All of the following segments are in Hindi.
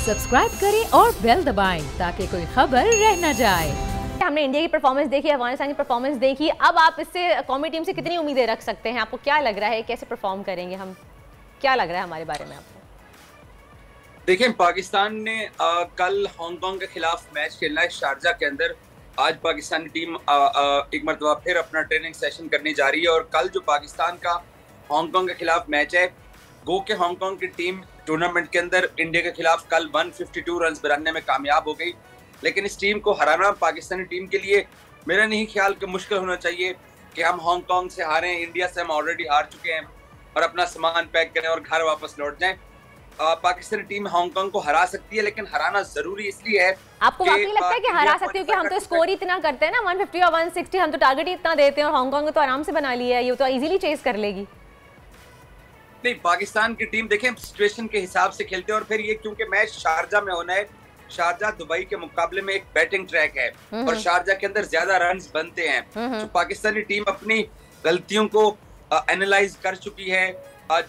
सब्सक्राइब करें और बेल दबाएं ताकि कोई खबर रह न जाए। हमने इंडिया की परफॉर्मेंस देखी, अफगानिस्तान की परफॉर्मेंस देखी, अब आप इससे कौमी टीम से कितनी उम्मीदें रख सकते हैं? आपको क्या लग रहा है कैसे परफॉर्म करेंगे हम? क्या लग रहा है हमारे बारे में आपको? देखिए, पाकिस्तान ने कल हांगकांग के खिलाफ मैच खेलना है शारजा के अंदर। आज पाकिस्तानी टीम एक मरतबा फिर अपना ट्रेनिंग सेशन करने जा रही है और कल जो पाकिस्तान का हांगकांग के खिलाफ मैच है, गो के हांगकांग की टीम टूर्नामेंट के अंदर इंडिया के खिलाफ कल 152 रन बनाने में कामयाब हो गई। लेकिन इस टीम को हराना पाकिस्तानी टीम के लिए मेरा नहीं ख्याल कि मुश्किल होना चाहिए कि हम हांगकांग से हारें। इंडिया से हम ऑलरेडी हार चुके हैं और अपना सामान पैक करें और घर वापस लौट जाएं। पाकिस्तानी टीम हांगकांग को हरा सकती है, लेकिन हराना जरूरी इसलिए है। आपको वाकई लगता है कि हरा सकती हो? कि हम तो स्कोर ही इतना करते हैं ना, 150 और 160, हम तो टारगेट ही इतना देते हैं और हांगकांग तो आराम से बना लिया है, ये तो इजीली चेस कर लेगी। नहीं, पाकिस्तान की टीम देखें सिचुएशन के हिसाब से खेलते हैं और फिर ये क्योंकि मैच शारजा में होना है, शारजा दुबई के मुकाबले में एक बैटिंग ट्रैक है और शारजा के अंदर ज्यादा रन्स बनते हैं। तो पाकिस्तानी टीम अपनी गलतियों को एनालाइज कर चुकी है,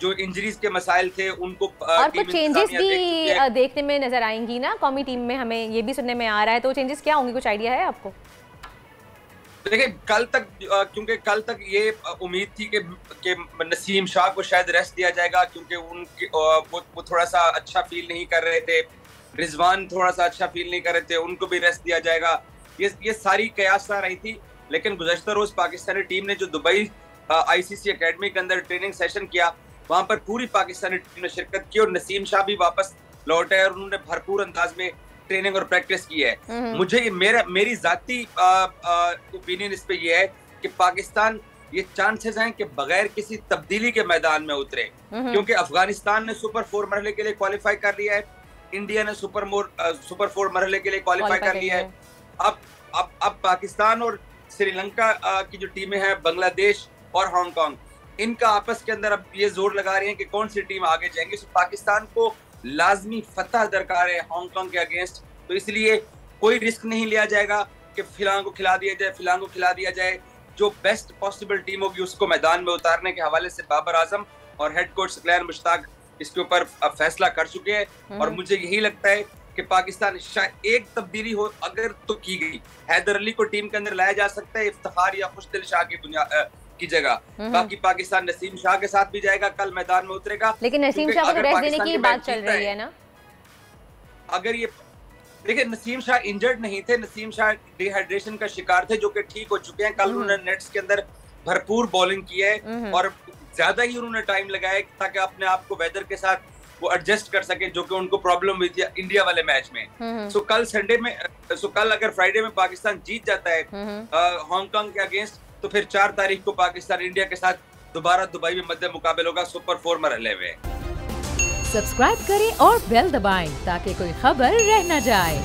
जो इंजरीज के मसाइल थे उनको और कुछ चेंजेस भी देखने में नजर आएंगी ना कौमी टीम में, हमें ये भी सुनने में आ रहा है। तो चेंजेस क्या होंगे, कुछ आइडिया है आपको? देखिए, कल तक क्योंकि कल तक ये उम्मीद थी कि नसीम शाह को शायद रेस्ट दिया जाएगा क्योंकि उनके वो थोड़ा सा अच्छा फील नहीं कर रहे थे, रिजवान थोड़ा सा अच्छा फील नहीं कर रहे थे, उनको भी रेस्ट दिया जाएगा। ये सारी कयास आ रही थी। लेकिन गुज़श्ता रोज पाकिस्तानी टीम ने जो दुबई ICC एकेडमी के अंदर ट्रेनिंग सेशन किया, वहां पर पूरी पाकिस्तानी टीम ने शिरकत की और नसीम शाह भी वापस लौटे और उन्होंने भरपूर अंदाज में ट्रेनिंग और प्रैक्टिस की है। मुझे मेरी जाती ओपिनियन इस पे ये है कि पाकिस्तान ये चांसेस हैं कि बगैर किसी तब्दीली के मैदान में उतरे, क्योंकि अफगानिस्तान ने सुपर 4 मरहले के लिए क्वालिफाई कर लिया है, इंडिया ने सुपर 4 मरहले के लिए क्वालिफाई कर लिया है। अब पाकिस्तान और श्रीलंका की जो टीमें हैं, बांग्लादेश और हांगकांग, इनका आपस के अंदर अब ये जोर लगा रहे हैं कि कौन सी टीम आगे जाएंगे। तो पाकिस्तान को लाजमी फतह दरकार है हांगकांग के अगेंस्ट, तो इसलिए कोई रिस्क नहीं लिया जाएगा कि फिलहाल को खिला दिया जाए, फिलहाल को खिला दिया जाए। जो बेस्ट पॉसिबल टीम होगी उसको मैदान में उतारने के हवाले से बाबर आजम और हेड कोच सकलैन मुश्ताक इसके ऊपर फैसला कर चुके हैं और मुझे यही लगता है कि पाकिस्तान शायद एक तब्दीली हो अगर तो की गई, हैदर अली को टीम के अंदर लाया जा सकता है इफ्तिखार या खुशदिल शाह की जगह। बाकी पाकिस्तान नसीम शाह के साथ भी जाएगा, कल मैदान में उतरेगा। लेकिन नसीम शाह को तो रेस्ट देने की बात चल रही है ना? अगर ये देखिए, नसीम शाह इंजर्ड नहीं थे, नसीम शाह डिहाइड्रेशन का शिकार थे, जो कि ठीक हो चुके हैं। कल उन्होंने नेट्स के अंदर भरपूर बॉलिंग की है और ज्यादा ही उन्होंने टाइम लगाया ताकि अपने आप को वेदर के साथ वो एडजस्ट कर सके, जो कि उनको प्रॉब्लम हुई थी इंडिया वाले मैच में। सो कल अगर फ्राइडे में पाकिस्तान जीत जाता है हांगकांग के अगेंस्ट, तो फिर 4 तारीख को पाकिस्तान इंडिया के साथ दोबारा दुबई में मध्य मुकाबला होगा सुपर 4 मरहले में। सब्सक्राइब करें और बेल दबाएं ताकि कोई खबर रह न जाए।